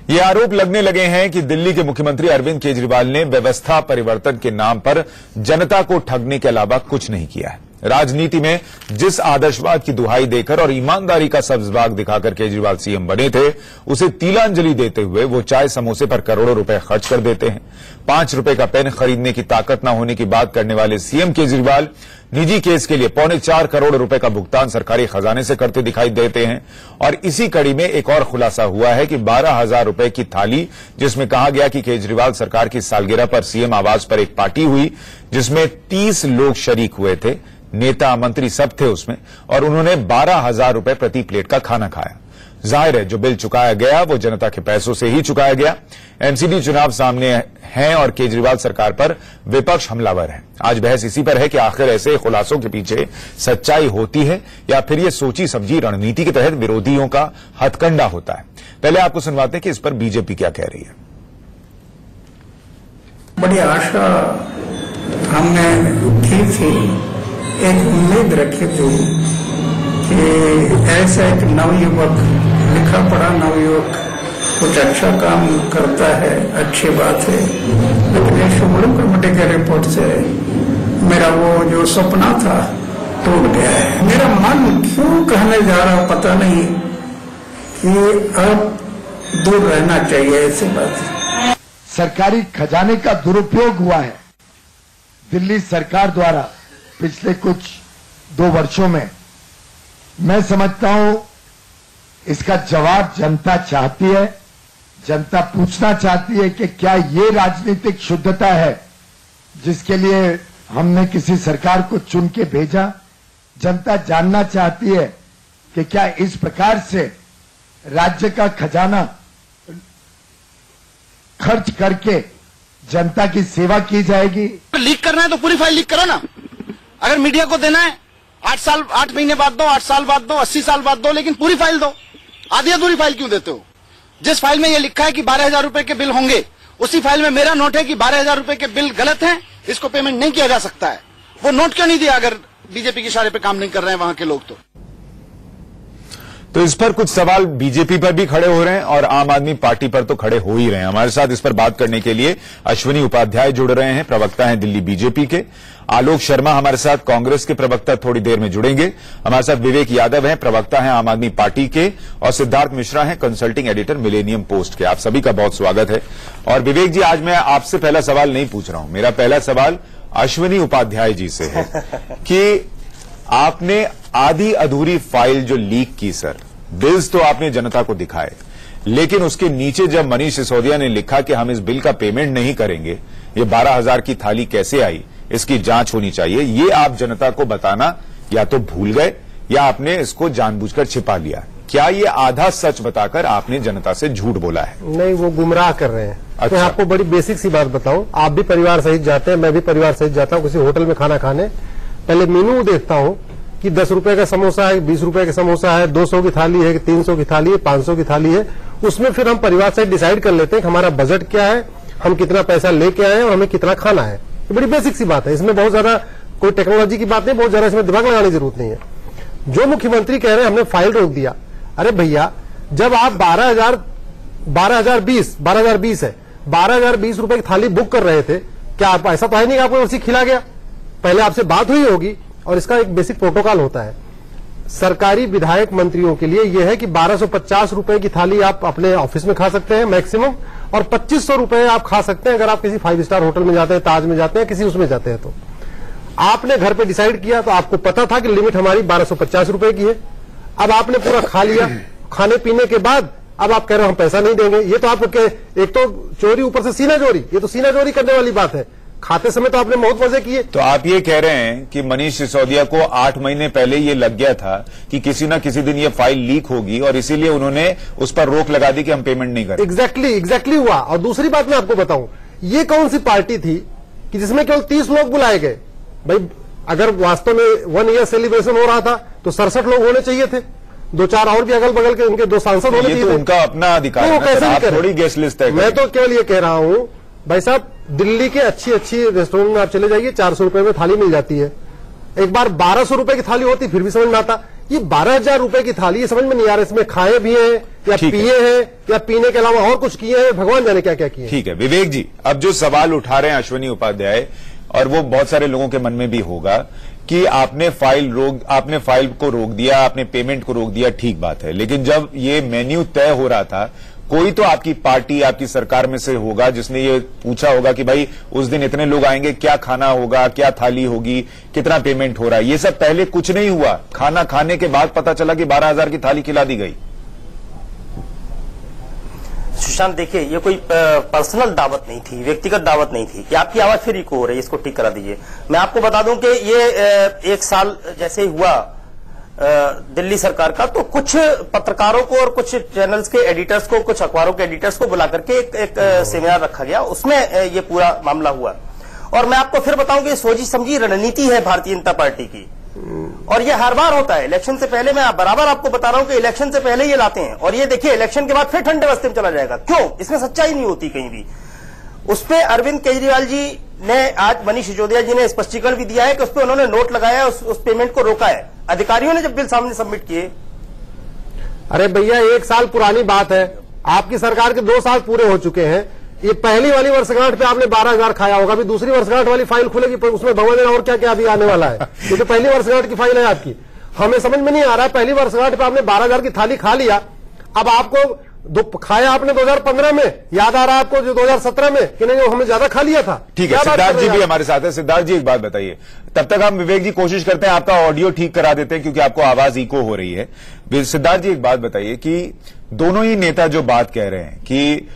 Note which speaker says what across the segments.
Speaker 1: ये आरोप लगने लगे हैं कि दिल्ली के मुख्यमंत्री अरविंद केजरीवाल ने व्यवस्था परिवर्तन के नाम पर जनता को ठगने के अलावा कुछ नहीं किया है। राजनीति में जिस आदर्शवाद की दुहाई देकर और ईमानदारी का सब्जबाग दिखाकर केजरीवाल सीएम बने थे, उसे तिलांजलि देते हुए वो चाय समोसे पर करोड़ों रुपए खर्च कर देते हैं। 5 रुपए का पेन खरीदने की ताकत न होने की बात करने वाले सीएम केजरीवाल निजी केस के लिए 4.25 करोड़ रुपए का भुगतान सरकारी खजाने से करते दिखाई देते हैं। और इसी कड़ी में एक और खुलासा हुआ है कि 12,000 रुपए की थाली, जिसमें कहा गया कि केजरीवाल सरकार की सालगिरह पर सीएम आवास पर एक पार्टी हुई जिसमें 30 लोग शरीक हुए थे, नेता मंत्री सब थे उसमें, और उन्होंने 12,000 रुपए प्रति प्लेट का खाना खाया। जाहिर है जो बिल चुकाया गया वो जनता के पैसों से ही चुकाया गया। एमसीडी चुनाव सामने हैं और केजरीवाल सरकार पर विपक्ष हमलावर है। आज बहस इसी पर है कि आखिर ऐसे खुलासों के पीछे सच्चाई होती है या फिर ये सोची समझी रणनीति के तहत विरोधियों का हथकंडा होता है। पहले आपको सुनवाते हैं कि इस पर बीजेपी क्या कह रही है।
Speaker 2: बड़ी आशा हमने की थी, एक उम्मीद रखी थी कि ऐसा एक नवयुवक, लिखा पढ़ा नवयुवक कुछ अच्छा काम करता है, अच्छी बात है। लेकिन शेड्यूलिंग कमेटी के रिपोर्ट से मेरा वो जो सपना था टूट गया है। मेरा मन क्यों कहने जा रहा पता नहीं कि अब दूर रहना चाहिए ऐसी बात।
Speaker 3: सरकारी खजाने का दुरुपयोग हुआ है दिल्ली सरकार द्वारा पिछले कुछ 2 वर्षों में। मैं समझता हूं इसका जवाब जनता चाहती है। जनता पूछना चाहती है कि क्या ये राजनीतिक शुद्धता है जिसके लिए हमने किसी सरकार को चुन के भेजा। जनता जानना चाहती है कि क्या इस प्रकार से राज्य का खजाना खर्च करके जनता की सेवा की जाएगी।
Speaker 4: लीक करना है तो पूरी फाइल लीक करो ना। अगर मीडिया को देना है 8 महीने बाद दो, 8 साल बाद दो, 80 साल बाद दो, लेकिन पूरी फाइल दो। आधी अधूरी फाइल क्यों देते हो? जिस फाइल में ये लिखा है कि 12,000 रुपए के बिल होंगे, उसी फाइल में मेरा नोट है कि 12,000 रुपए के बिल गलत हैं, इसको पेमेंट नहीं किया जा सकता है। वो नोट क्यों नहीं दिया अगर बीजेपी के इशारे पे काम नहीं कर रहे हैं वहां के लोग?
Speaker 1: तो इस पर कुछ सवाल बीजेपी पर भी खड़े हो रहे हैं और आम आदमी पार्टी पर तो खड़े हो ही रहे हैं। हमारे साथ इस पर बात करने के लिए अश्विनी उपाध्याय जुड़ रहे हैं, प्रवक्ता हैं दिल्ली बीजेपी के। आलोक शर्मा हमारे साथ कांग्रेस के प्रवक्ता थोड़ी देर में जुड़ेंगे। हमारे साथ विवेक यादव हैं, प्रवक्ता हैं आम आदमी पार्टी के, और सिद्धार्थ मिश्रा हैं, कंसल्टिंग एडिटर मिलेनियम पोस्ट के। आप सभी का बहुत स्वागत है। और विवेक जी, आज मैं आपसे पहला सवाल नहीं पूछ रहा हूं। मेरा पहला सवाल अश्विनी उपाध्याय जी से है कि आपने आधी अधूरी फाइल जो लीक की, सर, बिल्स तो आपने जनता को दिखाए, लेकिन उसके नीचे जब मनीष सिसोदिया ने लिखा कि हम इस बिल का पेमेंट नहीं करेंगे, ये 12,000 की थाली कैसे आई, इसकी जांच होनी चाहिए, ये आप जनता को बताना या तो भूल गए या आपने इसको जानबूझकर छिपा लिया। क्या ये आधा सच बताकर आपने जनता से झूठ बोला है?
Speaker 5: नहीं, वो गुमराह कर रहे हैं।
Speaker 1: अच्छा।
Speaker 5: मैं आपको बड़ी बेसिक सी बात बताऊं, आप भी परिवार सहित जाते हैं, मैं भी परिवार सहित जाता हूं किसी होटल में खाना खाने। पहले मेनू देखता हूं कि 10 रुपए का समोसा है, 20 रुपए का समोसा है, 200 की थाली है, 300 की थाली है, 500 की थाली है। उसमें फिर हम परिवार से डिसाइड कर लेते हैं कि हमारा बजट क्या है, हम कितना पैसा लेके आए हैं और हमें कितना खाना है। ये बड़ी बेसिक सी बात है, इसमें बहुत ज्यादा कोई टेक्नोलॉजी की बात नहीं, बहुत ज्यादा इसमें दिमाग लगाने की जरूरत नहीं है। जो मुख्यमंत्री कह रहे हैं हमने फाइल रोक दिया, अरे भैया, जब आप 12,020 है, 12,020 रुपए की थाली बुक कर रहे थे, क्या आप ऐसा तो है नहीं कि आपको उसी खिला गया? पहले आपसे बात हुई होगी और इसका एक बेसिक प्रोटोकॉल होता है। सरकारी विधायक मंत्रियों के लिए यह है कि 1250 रुपए की थाली आप अपने ऑफिस में खा सकते हैं मैक्सिमम, और 2500 रुपए आप खा सकते हैं अगर आप किसी 5 स्टार होटल में जाते हैं, ताज में जाते हैं, किसी उसमें जाते हैं। तो आपने घर पे डिसाइड किया, तो आपको पता था कि लिमिट हमारी 1250 रुपए की है। अब आपने पूरा खा लिया, खाने पीने के बाद अब आप कह रहे हो हम पैसा नहीं देंगे। ये तो आपको एक तो चोरी, ऊपर से सीना चोरी, ये तो सीना चोरी करने वाली बात है। खाते समय तो आपने बहुत मजे किए।
Speaker 1: तो आप ये कह रहे हैं कि मनीष सिसोदिया को 8 महीने पहले ये लग गया था कि किसी ना किसी दिन ये फाइल लीक होगी और इसीलिए उन्होंने उस पर रोक लगा दी कि हम पेमेंट नहीं करें।
Speaker 5: एग्जैक्टली हुआ। और दूसरी बात मैं आपको बताऊं, ये कौन सी पार्टी थी कि जिसमें केवल 30 लोग बुलाए गए? भाई, अगर वास्तव में 1 ईयर सेलिब्रेशन हो रहा था तो 67 लोग होने चाहिए थे, 2-4 और भी अगल बगल के उनके 2 सांसद होने चाहिए थे।
Speaker 1: उनका अपना अधिकार है,
Speaker 5: कैसे
Speaker 1: आप थोड़ी गेस्ट लिस्ट है।
Speaker 5: मैं तो केवल ये कह रहा हूं, भाई साहब, दिल्ली के अच्छी रेस्टोरेंट में आप चले जाइए, 400 रुपए में थाली मिल जाती है। एक बार 1200 रुपए की थाली होती फिर भी समझ में आता। ये 12,000 रुपए की थाली, ये समझ में नहीं आ रहा इसमें खाए भी हैं या पिए हैं या पीने के अलावा और कुछ किए हैं, भगवान जाने क्या क्या किए।
Speaker 1: ठीक है विवेक जी, अब जो सवाल उठा रहे हैं अश्विनी उपाध्याय, और वो बहुत सारे लोगों के मन में भी होगा कि आपने फाइल को रोक दिया, आपने पेमेंट को रोक दिया, ठीक बात है, लेकिन जब ये मेन्यू तय हो रहा था, कोई तो आपकी पार्टी, आपकी सरकार में से होगा जिसने ये पूछा होगा कि भाई उस दिन इतने लोग आएंगे, क्या खाना होगा, क्या थाली होगी, कितना पेमेंट हो रहा है। ये सब पहले कुछ नहीं हुआ, खाना खाने के बाद पता चला कि 12,000 की थाली खिला दी गई।
Speaker 6: सुशांत देखिए, ये कोई पर्सनल दावत नहीं थी, व्यक्तिगत दावत नहीं थी। कि आपकी आवाज फिर इको हो रही है, इसको ठीक करा दीजिए। मैं आपको बता दूं कि ये 1 साल जैसे ही हुआ दिल्ली सरकार का, तो कुछ पत्रकारों को और कुछ चैनल्स के एडिटर्स को, कुछ अखबारों के एडिटर्स को बुला करके एक सेमिनार रखा गया, उसमें ये पूरा मामला हुआ। और मैं आपको फिर बताऊं कि सोची समझी रणनीति है भारतीय जनता पार्टी की, और ये हर बार होता है। इलेक्शन से पहले मैं बराबर आपको बता रहा हूं कि इलेक्शन से पहले ये लाते हैं, और ये देखिए इलेक्शन के बाद फिर ठंडे बस्ते में चला जाएगा। क्यों? इसमें सच्चाई नहीं होती कहीं भी। उस पे अरविंद केजरीवाल जी ने, आज मनीष सिसोदिया जी ने स्पष्टीकरण भी दिया है कि उस पे उन्होंने नोट लगाया, उस पेमेंट को रोका है। अधिकारियों ने जब बिल सामने सबमिट किए,
Speaker 5: अरे भैया 1 साल पुरानी बात है, आपकी सरकार के 2 साल पूरे हो चुके हैं। ये पहली वाली वर्षगांठ पे आपने 12,000 खाया होगा, अभी दूसरी वर्षगांठ वाली फाइल खुलेगी, उसमें भगवान और क्या क्या अभी आने वाला है। ये तो पहली वर्षगांठ की फाइल है आपकी। हमें समझ में नहीं आ रहा है, पहली वर्षगांठ पे आपने 12,000 की थाली खा लिया, अब आपको खाया आपने 2015 में, याद आ रहा है आपको जो 2017 में कि नहीं, हमें ज्यादा खा लिया था।
Speaker 1: ठीक है, सिद्धार्थ जी भी हमारे साथ है। सिद्धार्थ जी एक बात बताइए, तब तक हम विवेक जी कोशिश करते हैं आपका ऑडियो ठीक करा देते हैं क्योंकि आपको आवाज इको हो रही है। सिद्धार्थ जी एक बात बताइए कि दोनों ही नेता जो बात कह रहे हैं कि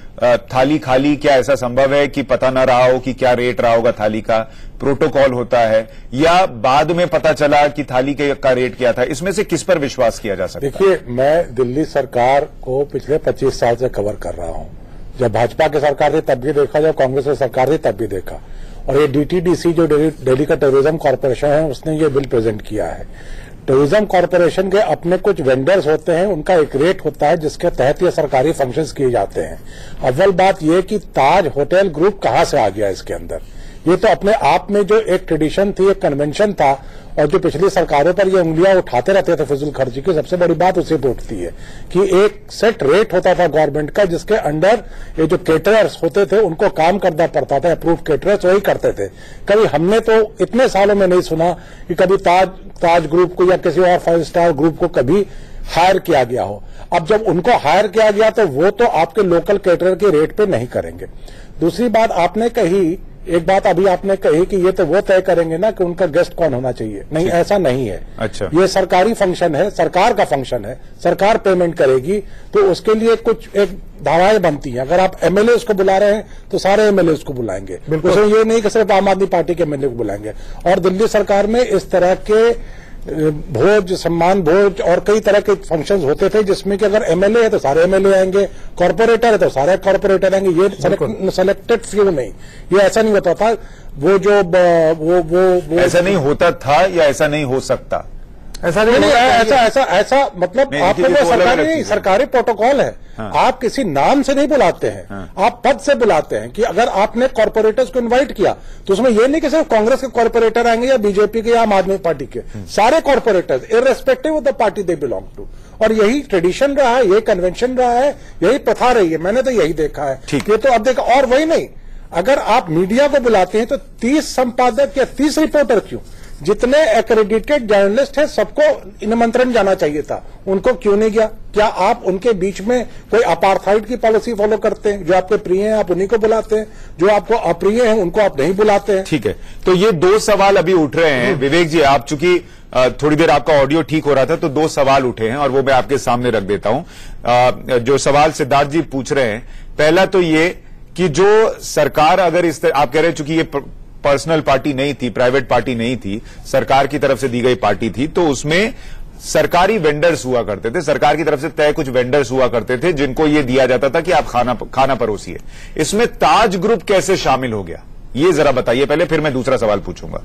Speaker 1: थाली खाली, क्या ऐसा संभव है कि पता ना रहा हो कि क्या रेट रहा होगा थाली का, प्रोटोकॉल होता है, या बाद में पता चला कि थाली का रेट क्या था, इसमें से किस पर विश्वास किया जा सकता है?
Speaker 7: देखिए, मैं दिल्ली सरकार को पिछले 25 साल से कवर कर रहा हूं। जब भाजपा की सरकार थी तब भी देखा, जब कांग्रेस की सरकार थी तब भी देखा। और ये डीटीडीसी जो दिल्ली का टूरिज्म कॉर्पोरेशन है, उसने ये बिल प्रेजेंट किया है। टूरिज्म कॉर्पोरेशन के अपने कुछ वेंडर्स होते हैं, उनका एक रेट होता है जिसके तहत ये सरकारी फंक्शंस किए जाते हैं। अव्वल बात यह कि ताज होटल ग्रुप कहां से आ गया इसके अंदर? ये तो अपने आप में जो एक ट्रेडिशन थी, एक कन्वेंशन था, और जो पिछली सरकारों पर ये उंगलियां उठाते रहते थे फिजूल खर्ची की, सबसे बड़ी बात उसी पे उठती है कि एक सेट रेट होता था गवर्नमेंट का, जिसके अंडर ये जो केटरर्स होते थे उनको काम करना पड़ता था। अप्रूव केटरर्स वही करते थे। कभी हमने तो इतने सालों में नहीं सुना कि कभी ताज ग्रुप को या किसी और 5 स्टार ग्रुप को कभी हायर किया गया हो। अब जब उनको हायर किया गया तो वो तो आपके लोकल केटरर के रेट पे नहीं करेंगे। दूसरी बात आपने कही, एक बात अभी आपने कही कि ये तो वो तय करेंगे ना कि उनका गेस्ट कौन होना चाहिए। नहीं, ऐसा नहीं है।
Speaker 1: अच्छा, ये
Speaker 7: सरकारी फंक्शन है, सरकार का फंक्शन है, सरकार पेमेंट करेगी, तो उसके लिए कुछ एक धाराएं बनती हैं। अगर आप एमएलए को बुला रहे हैं तो सारे एमएलए को बुलाएंगे, उसमें ये नहीं कि सिर्फ आम आदमी पार्टी के एमएलए को बुलाएंगे। और दिल्ली सरकार में इस तरह के भोज, सम्मान भोज और कई तरह के फंक्शंस होते थे जिसमें कि अगर एमएलए है तो सारे एमएलए आएंगे, कॉर्पोरेटर है तो सारे कॉर्पोरेटर आएंगे। ये सेलेक्टेड फ्यू नहीं, ये ऐसा नहीं होता था। वो जो वो
Speaker 1: ऐसा नहीं होता था या ऐसा नहीं हो सकता?
Speaker 7: ऐसा नहीं, ऐसा मतलब आपको वो सरकारी प्रोटोकॉल है। हाँ। आप किसी नाम से नहीं बुलाते हैं। हाँ। आप पद से बुलाते हैं कि अगर आपने कॉर्पोरेटर्स को इनवाइट किया तो उसमें यह नहीं कि सिर्फ कांग्रेस के कॉर्पोरेटर आएंगे या बीजेपी के या आम आदमी पार्टी के, सारे corporators irrespective of the party they belong to. और यही ट्रेडिशन रहा है, यही कन्वेंशन रहा है, यही प्रथा रही है। मैंने तो यही देखा है। ये तो अब देखा। और वही नहीं, अगर आप मीडिया को बुलाते हैं तो 30 संपादक या 30 रिपोर्टर क्यों? जितने एक्रेडिटेड जर्नलिस्ट हैं सबको निमंत्रण जाना चाहिए था, उनको क्यों नहीं गया? क्या आप उनके बीच में कोई अपार्थाइड की पॉलिसी फॉलो करते हैं? जो आपके प्रिय हैं आप उन्हीं को बुलाते हैं, जो आपको अप्रिय हैं उनको आप नहीं बुलाते हैं।
Speaker 1: ठीक है, तो ये 2 सवाल अभी उठ रहे हैं विवेक जी। आप चूंकि थोड़ी देर आपका ऑडियो ठीक हो रहा था तो 2 सवाल उठे हैं और वो मैं आपके सामने रख देता हूं। जो सवाल सिद्धार्थ जी पूछ रहे हैं, पहला तो ये कि जो सरकार अगर इस तरह आप कह रहे हैं, चूंकि ये पर्सनल पार्टी नहीं थी, प्राइवेट पार्टी नहीं थी, सरकार की तरफ से दी गई पार्टी थी, तो उसमें सरकारी वेंडर्स हुआ करते थे, सरकार की तरफ से तय कुछ वेंडर्स हुआ करते थे जिनको ये दिया जाता था कि आप खाना परोसिए। इसमें ताज ग्रुप कैसे शामिल हो गया, ये जरा बताइए पहले, फिर मैं दूसरा सवाल पूछूंगा।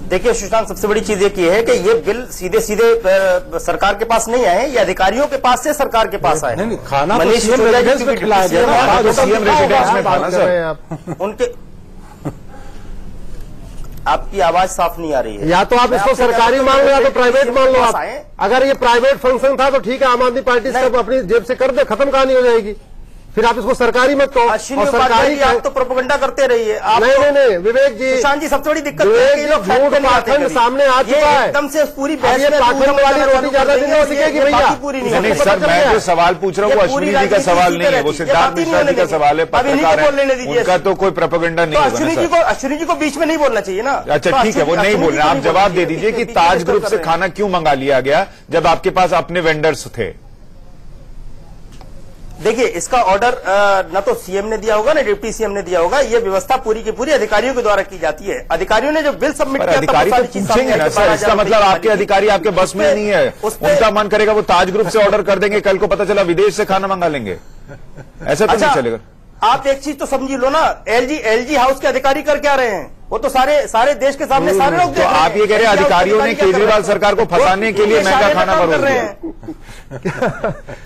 Speaker 6: देखिए सुशांत, सबसे बड़ी चीज ये है कि ये बिल सीधे सरकार के पास नहीं आए, ये अधिकारियों के पास से सरकार के पास आए।
Speaker 7: नहीं, खाना
Speaker 6: मनीष सिसोदिया जी को खिलाया गया
Speaker 1: सीएम रेसिडेंस में खाना सर
Speaker 6: उनके आपकी आवाज साफ नहीं आ रही है।
Speaker 5: या तो आप इसको सरकारी मान लो या तो प्राइवेट मान लो। आप अगर ये प्राइवेट फंक्शन था तो ठीक है, आम आदमी पार्टी सब अपनी जेब से कर दे, खत्म कहानी हो जाएगी। फिर आप इसको सरकारी मत कहो।
Speaker 6: अश्विनी उपाध्याय जी, आप तो प्रोपेगेंडा करते रहिए।
Speaker 5: नहीं विवेक जी,
Speaker 6: सुशांत जी, सबसे बड़ी दिक्कत
Speaker 5: पाखंड सामने आ चुका है
Speaker 6: एकदम से पूरी
Speaker 5: पाखंड वाली रोटी ज्यादा दिन नहीं टिकेगी भैया।
Speaker 1: नहीं सर, मैं जो सवाल पूछ रहा हूँ वो अश्विनी जी का सवाल नहीं है, वो सिद्धार्थ मिश्रा जी का सवाल है। पत्रकार है, उनका तो कोई प्रोपेगेंडा नहीं होगा।
Speaker 6: अश्विनी जी को बीच में नहीं बोलना चाहिए ना।
Speaker 1: अच्छा ठीक है, वो नहीं बोल रहे। आप जवाब दे दीजिए कि ताज ग्रुप से खाना क्यों मंगा लिया गया जब आपके पास अपने वेंडर्स थे।
Speaker 6: देखिए, इसका ऑर्डर न तो सीएम ने दिया होगा, न डिप्टी सीएम ने दिया होगा। ये व्यवस्था पूरी की पूरी अधिकारियों के द्वारा की जाती है। अधिकारियों ने जो बिल सबमिट किया,
Speaker 1: अधिकारी तो पूछेंगे ना सर, इसका मतलब आपके अधिकारी आपके बस में नहीं है। उनका मन करेगा वो ताज ग्रुप से ऑर्डर कर देंगे, कल को पता चला विदेश से खाना मंगा लेंगे, ऐसा तो नहीं चलेगा।
Speaker 6: आप एक चीज तो समझी लो ना, एलजी हाउस के अधिकारी कर क्या रहे हैं? वो तो सारे देश के सामने सारे लोग
Speaker 1: तो आप ये कह रहे हैं अधिकारियों ने केजरीवाल सरकार को फंसाने के लिए महंगा खाना परोस दिया।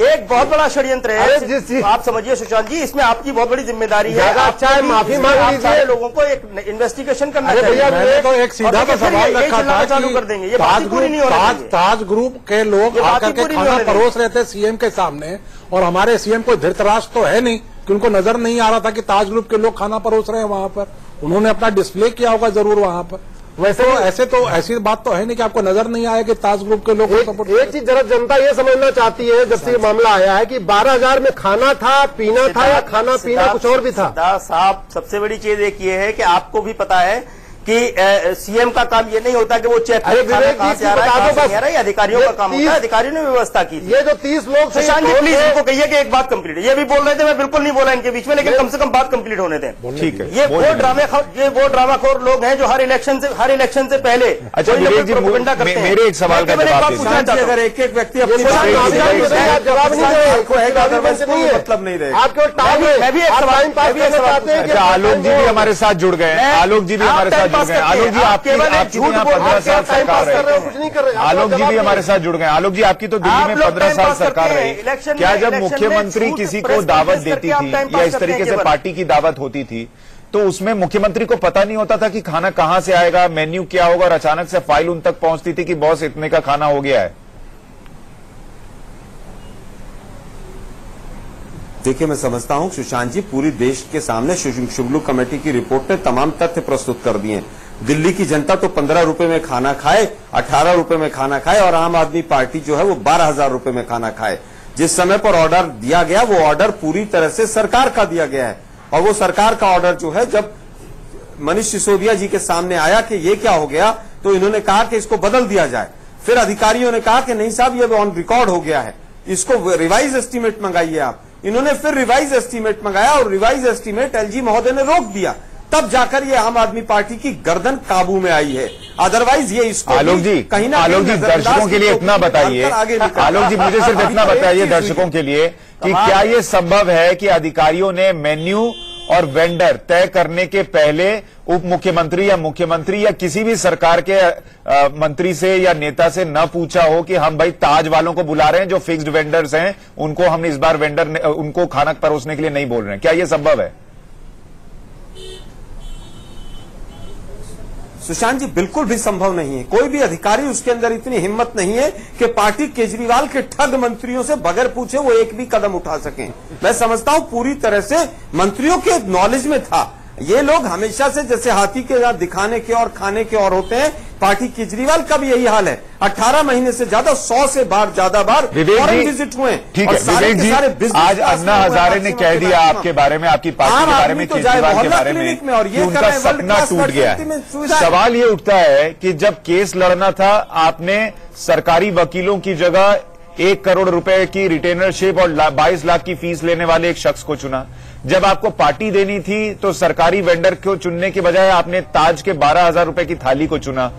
Speaker 6: एक बहुत बड़ा षड्यंत्र है। आप समझिए सुशांत जी, इसमें आपकी बहुत बड़ी जिम्मेदारी है।
Speaker 5: अच्छा है, माफी मांग लीजिए।
Speaker 6: लोगों को एक इन्वेस्टिगेशन करना
Speaker 7: चाहिए। मैंने तो एक सीधा सा सवाल रखा था
Speaker 6: चालू कर देंगे, ये बात पूरी नहीं होना चाहिए।
Speaker 7: ताज ग्रुप के लोग आकर के खाना परोस रहे थे सीएम के सामने, और हमारे सीएम को धृतराष्ट्र तो है नहीं कि उनको नजर नहीं आ रहा था कि ताज ग्रुप के लोग खाना परोस रहे हैं वहां पर। उन्होंने अपना डिस्प्ले किया होगा जरूर वहां पर। वैसे ऐसी बात तो है नहीं कि आपको नजर नहीं आया कि ताज ग्रुप के लोग
Speaker 5: एक चीज जरा जनता ये समझना चाहती है, जब से ये मामला आया है कि 12,000 में खाना था, पीना था, या खाना पीना कुछ और भी था।
Speaker 6: साहब, सबसे बड़ी चीज एक ये है कि आपको भी पता है कि सीएम का काम ये नहीं होता कि वो चेक करे कहां से आ रहा है, अधिकारियों का काम होता है। अधिकारियों ने व्यवस्था की थी।
Speaker 5: ये जो 30 लोग,
Speaker 6: सुशांत जी प्लीज इनको कहिए कि एक बात कंप्लीट है। ये भी बोल रहे थे, मैं बिल्कुल नहीं बोला इनके बीच में, लेकिन कम से कम बात कंप्लीट होने दें।
Speaker 1: ठीक है,
Speaker 6: ये वो ड्रामाखोर लोग हैं जो हर इलेक्शन से पहले प्रोपेगेंडा करते हैं।
Speaker 1: मेरे एक सवाल का
Speaker 7: अगर एक एक व्यक्ति
Speaker 5: जवाब नहीं
Speaker 7: मतलब नहीं रहेगा।
Speaker 5: आपके
Speaker 6: मैं भी एक सवाल चाहते हैं।
Speaker 1: अच्छा, आलोक जी भी हमारे साथ जुड़ गए हैं। आलोक जी भी हमारे साथ जुड़ गए। आलोक जी, आपकी 15 साल सरकार रही। आलोक जी भी हमारे साथ जुड़ गए। आलोक जी, आपकी तो दिल्ली में 15 साल सरकार रही। क्या जब मुख्यमंत्री किसी को दावत देती थी या इस तरीके से पार्टी की दावत होती थी तो उसमें मुख्यमंत्री को पता नहीं होता था कि खाना कहां से आएगा, मेन्यू क्या होगा, और अचानक से फाइल उन तक पहुंचती थी कि बॉस इतने का खाना हो गया है?
Speaker 8: देखिए, मैं समझता हूं सुशांत जी, पूरी देश के सामने शुक्लू कमेटी की रिपोर्ट ने तमाम तथ्य प्रस्तुत कर दिए। दिल्ली की जनता तो 15 रुपए में खाना खाए, 18 रुपए में खाना खाए, और आम आदमी पार्टी जो है वो 12,000 रुपए में खाना खाए। जिस समय पर ऑर्डर दिया गया वो ऑर्डर पूरी तरह से सरकार का दिया गया है, और वो सरकार का ऑर्डर जो है जब मनीष सिसोदिया जी के सामने आया कि ये क्या हो गया, तो इन्होंने कहा कि इसको बदल दिया जाए। फिर अधिकारियों ने कहा कि नहीं साहब, ये ऑन रिकॉर्ड हो गया है, इसको रिवाइज एस्टीमेट मंगाइए आप। इन्होंने फिर रिवाइज एस्टीमेट मंगाया और रिवाइज एस्टीमेट एलजी महोदय ने रोक दिया। तब जाकर ये आम आदमी पार्टी की गर्दन काबू में आई है। अदरवाइज ये इसको
Speaker 1: आलोक जी,
Speaker 8: कहीं ना
Speaker 1: आलोक जी, दर्शकों के लिए इतना बताइए, आलोक जी मुझे सिर्फ इतना बताइए दर्शकों के लिए कि क्या ये संभव है कि अधिकारियों ने मेन्यू और वेंडर तय करने के पहले उप मुख्यमंत्री या मुख्यमंत्री या किसी भी सरकार के मंत्री से या नेता से न पूछा हो कि हम भाई ताज वालों को बुला रहे हैं जो फिक्स्ड वेंडर्स हैं, उनको हम इस बार उनको खाना परोसने के लिए नहीं बोल रहे हैं? क्या ये संभव है?
Speaker 8: सुशांत जी, बिल्कुल भी संभव नहीं है। कोई भी अधिकारी उसके अंदर इतनी हिम्मत नहीं है कि पार्टी केजरीवाल के ठग मंत्रियों से बगैर पूछे वो एक भी कदम उठा सकें। मैं समझता हूं पूरी तरह से मंत्रियों के नॉलेज में था। ये लोग हमेशा से जैसे हाथी के साथ दिखाने के और खाने के और होते हैं, पार्टी केजरीवाल का भी यही हाल है। 18 महीने से ज्यादा 100 से ज्यादा बार फॉरेन विजिट हुए।
Speaker 1: ठीक है विवेक जी, आज अन्ना हजारे ने कह दिया आपके बारे में, आपकी पार्टी के बारे में, केजरीवाल के बारे में, और ये उनका सपना टूट गया है। सवाल ये उठता है कि जब केस लड़ना था आपने सरकारी वकीलों की जगह 1 करोड़ रुपए की रिटेनरशिप और 22 लाख की फीस लेने वाले एक शख्स को चुना। जब आपको पार्टी देनी थी तो सरकारी वेंडर को चुनने के बजाय आपने ताज के 12,000 रुपए की थाली को चुना।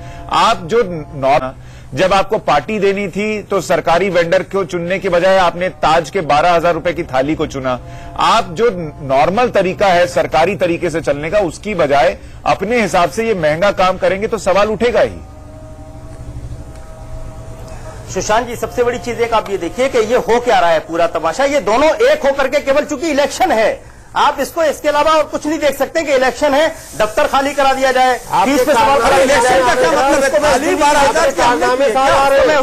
Speaker 1: जब आपको पार्टी देनी थी तो सरकारी वेंडर को चुनने के बजाय आपने ताज के 12,000 रुपए की थाली को चुना। आप जो नॉर्मल तरीका है सरकारी तरीके से चलने का, उसकी बजाय अपने हिसाब से ये महंगा काम करेंगे तो सवाल उठेगा ही।
Speaker 6: सुशांत जी, सबसे बड़ी चीज एक आप ये देखिए कि ये हो क्या रहा है पूरा तमाशा। ये दोनों एक होकर के केवल चूंकि इलेक्शन है, आप इसको इसके अलावा और कुछ नहीं देख सकते कि इलेक्शन है, दफ्तर खाली करा दिया जाए, फीस पे सवाल खड़ा किया जाए।
Speaker 8: इलेक्शन का क्या मतलब है? खाली 12,000 के हमने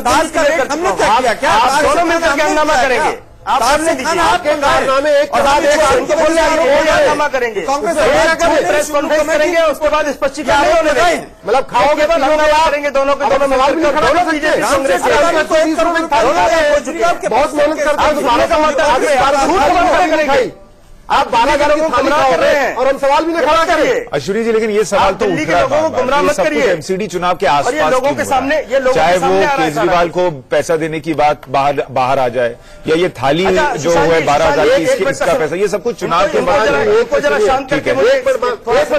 Speaker 8: ताज का रेट हमने तय किया क्या?
Speaker 6: आप दोनों मिलकर क्या हंगामा करेंगे? आप सामने दीजिए,
Speaker 8: आपके कारनामे एक
Speaker 6: और आप एक उनको बोल रहे हैं हंगामा करेंगे,
Speaker 8: कांग्रेस
Speaker 6: प्रेस कॉन्फ्रेंस करेंगे, उसके बाद स्पष्टीकरण होने देंगे।
Speaker 5: मतलब खाओगे तो हंगामा
Speaker 6: करेंगे दोनों के दोनों
Speaker 5: सवाल भी नहीं खड़ा कर सकते।
Speaker 6: कांग्रेस
Speaker 5: बहुत मेहनत करते हैं, आप 12,000 की थाली खा रहे हैं और हम सवाल भी नहीं खड़ा करिए।
Speaker 1: अश्विनी जी, लेकिन ये सवाल तो
Speaker 6: दिल्ली के लोगों को गुमराह मत करिए।
Speaker 1: एमसीडी चुनाव के आसपास
Speaker 6: ये लोगों के सामने, ये लोगों
Speaker 1: चाहे
Speaker 6: के सामने
Speaker 1: वो
Speaker 6: आ रहा है
Speaker 1: केजरीवाल को पैसा देने की बात बाहर आ जाए, या ये थाली जो है 12,000 की इसका पैसा, ये सब कुछ चुनाव के बाद।
Speaker 6: ठीक है,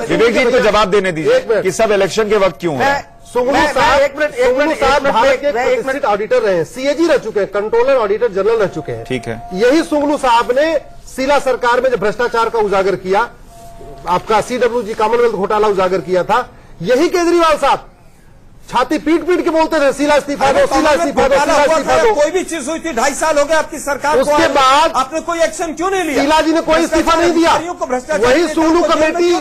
Speaker 1: विवेक जी को जवाब देने दीजिए कि सब इलेक्शन के वक्त क्यों है।
Speaker 5: सुंगलू साहब भारत के प्रतिष्ठित ऑडिटर रहे हैं, सीएजी रह चुके हैं, कंट्रोलर ऑडिटर जनरल रह चुके हैं।
Speaker 1: ठीक है,
Speaker 5: यही सुंगलू साहब ने शीला सरकार में जब भ्रष्टाचार का उजागर किया, आपका सीडब्ल्यूजी कॉमनवेल्थ घोटाला उजागर किया था, यही केजरीवाल साहब छाती पीट पीट के बोलते थे शीला इस्तीफा दो, शीला इस्तीफा दो, शीला इस्तीफा दो।
Speaker 8: कोई भी चीज हुई थी, 2.5 साल हो गए आपकी सरकार को,
Speaker 5: उसके बाद
Speaker 8: आपने कोई एक्शन क्यों नहीं लिया?
Speaker 5: शीला जी ने कोई इस्तीफा नहीं दिया। वही सुंगलू कमेटी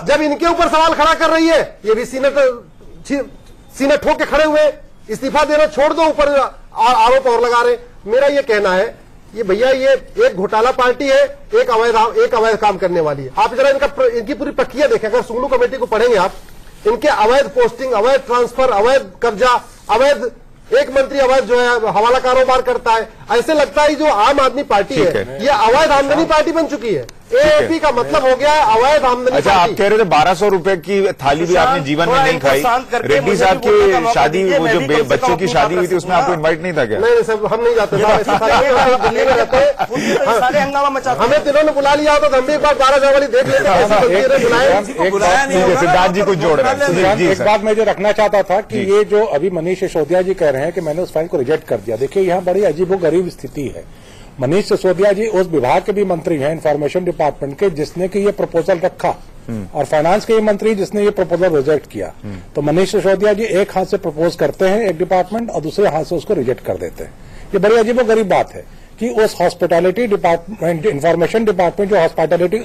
Speaker 5: जब इनके ऊपर सवाल खड़ा कर रही है, ये भी सीने ठोक के खड़े हुए, इस्तीफा देना छोड़ दो, ऊपर आरोप और लगा रहे। मेरा ये कहना है, ये भैया ये एक घोटाला पार्टी है, एक अवैध काम करने वाली है। आप जरा इनकी पूरी प्रक्रिया देखें, अगर सुंगलू कमेटी को पढ़ेंगे आप, इनके अवैध पोस्टिंग, अवैध ट्रांसफर, अवैध कब्जा, अवैध एक मंत्री अवैध जो है हवाला कारोबार करता है, ऐसे लगता है जो आम आदमी पार्टी है ये अवैध आमदनी पार्टी बन चुकी है। एएपी का मतलब हो गया है अवैध आमदनी।
Speaker 1: अच्छा, आप कह रहे थे 1200 रुपए की थाली भी आपने जीवन में नहीं खाई। रेड्डी साहब की शादी, वो जो बच्चों की शादी हुई थी, उसमें आपको इनवाइट नहीं था क्या?
Speaker 5: नहीं सर, हम नहीं जाते, दिल्ली में रहते हैं, हमें दिनों ने बुला लिया होता तो हम भी एक बार 12,000 वाली देख लेते।
Speaker 8: बुलाया नहीं,
Speaker 1: सिद्धार्थ जी कुछ जोड़ रहे हैं।
Speaker 7: एक बात मैं जो रखना चाहता था कि ये जो अभी मनीष सिसोदिया जी कह रहे हैं कि मैंने उस फाइल को रिजेक्ट कर दिया, देखिए यहाँ बड़ी अजीबोगरीब स्थिति है। मनीष सिसोदिया जी उस विभाग के भी मंत्री हैं, इंफॉर्मेशन डिपार्टमेंट के, जिसने कि ये प्रपोजल रखा, और फाइनेंस के मंत्री जिसने ये प्रपोजल रिजेक्ट किया। तो मनीष सिसोदिया जी एक हाथ से प्रपोज करते हैं एक डिपार्टमेंट और दूसरे हाथ से उसको रिजेक्ट कर देते हैं। ये बड़ी अजीबोगरीब बात है कि उस हॉस्पिटैलिटी डिपार्टमेंट, इंफॉर्मेशन डिपार्टमेंट जो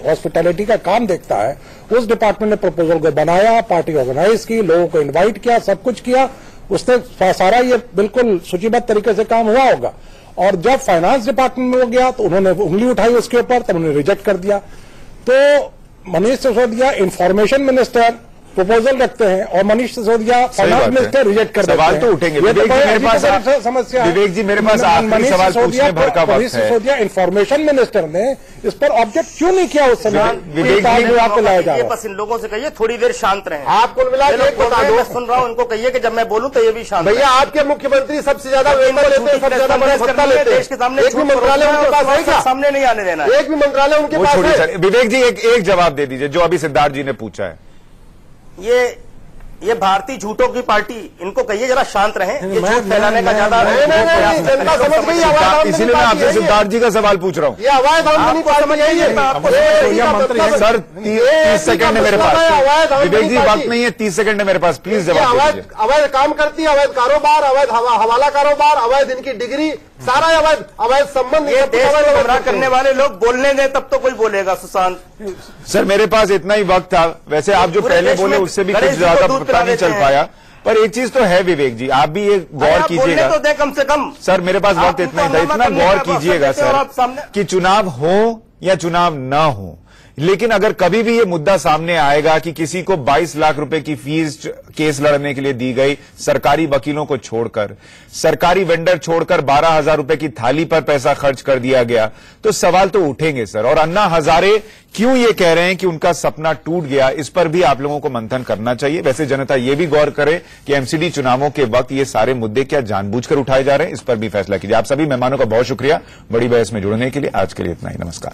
Speaker 7: हॉस्पिटैलिटी का काम देखता है, उस डिपार्टमेंट ने प्रपोजल को बनाया, पार्टी ऑर्गेनाइज की, लोगों को इन्वाइट किया, सब कुछ किया, उसने सारा ये बिल्कुल सूचीबद्ध तरीके से काम हुआ होगा। और जब फाइनेंस डिपार्टमेंट में हो गया तो उन्होंने उंगली उठाई उसके ऊपर, तब उन्होंने रिजेक्ट कर दिया। तो Manish Sisodia information minister proposal रखते हैं और Manish Sisodia finance minister reject कर देते हैं।
Speaker 1: सवाल तो उठेंगे।
Speaker 7: विवेक जी मेरे पास आखिरी सवाल पूछने भर का वक्त है। मनीष सिसोदिया इंफॉर्मेशन मिनिस्टर ने इस पर ऑब्जेक्ट क्यों नहीं किया उस समय?
Speaker 1: विवेक जी
Speaker 7: आपको लाया जा रहा है।
Speaker 6: बस इन लोगों से कहिए थोड़ी देर शांत रहें।
Speaker 5: आपको मिला
Speaker 6: मैं सुन रहा हूँ, इनको कहिए कि जब मैं बोलूँ तो ये भी शांत।
Speaker 5: भैया आपके मुख्यमंत्री सबसे ज्यादा वेतन लेते हैं, सबसे ज्यादा भत्ता लेते हैं,
Speaker 6: देश के सामने
Speaker 5: एक भी मंत्रालय उनके पास है क्या?
Speaker 6: सामने नहीं आने देना,
Speaker 5: एक भी मंत्रालय उनके पास है?
Speaker 1: विवेक जी एक जवाब दे दीजिए जो अभी सिद्धार्थ जी ने पूछा है।
Speaker 6: ये भारतीय झूठों की पार्टी, इनको कहिए जरा शांत रहें, ये झूठ फैलाने का ज्यादा
Speaker 5: जनता समझ गई।
Speaker 1: इसीलिए मैं आपसे सिद्धार्थ जी का सवाल पूछ रहा हूँ।
Speaker 5: ये अवैध आमदनी समझ गई है
Speaker 1: सर 30 सेकंड है मेरे पास। विवेक जी वक्त नहीं है, 30 सेकंड है मेरे पास, प्लीज जवाब दीजिए।
Speaker 5: अवैध काम करती है, अवैध कारोबार, अवैध हवाला कारोबार, अवैध इनकी डिग्री, सारा अवैध संबंध।
Speaker 6: ये देश को गुमराह करने वाले लोग बोलने दें तब तो कोई बोलेगा। सुशांत
Speaker 1: सर मेरे पास इतना ही वक्त था, वैसे आप जो पहले बोले उससे भी कुछ ज्यादा पता नहीं चल पाया, पर एक चीज तो है विवेक जी, आप भी ये गौर कीजिएगा।
Speaker 6: तो दे कम से कम।
Speaker 1: सर मेरे पास वक्त इतना ही था, इतना गौर कीजिएगा सर कि चुनाव हो या चुनाव ना हो, लेकिन अगर कभी भी ये मुद्दा सामने आएगा कि किसी को 22 लाख रुपए की फीस केस लड़ने के लिए दी गई, सरकारी वकीलों को छोड़कर, सरकारी वेंडर छोड़कर 12,000 रुपए की थाली पर पैसा खर्च कर दिया गया, तो सवाल तो उठेंगे सर। और अन्ना हजारे क्यों ये कह रहे हैं कि उनका सपना टूट गया, इस पर भी आप लोगों को मंथन करना चाहिए। वैसे जनता ये भी गौर करे कि एमसीडी चुनावों के वक्त ये सारे मुद्दे क्या जानबूझकर उठाए जा रहे हैं, इस पर भी फैसला कीजिए। आप सभी मेहमानों का बहुत शुक्रिया बड़ी बहस में जुड़ने के लिए। आज के लिए इतना ही, नमस्कार।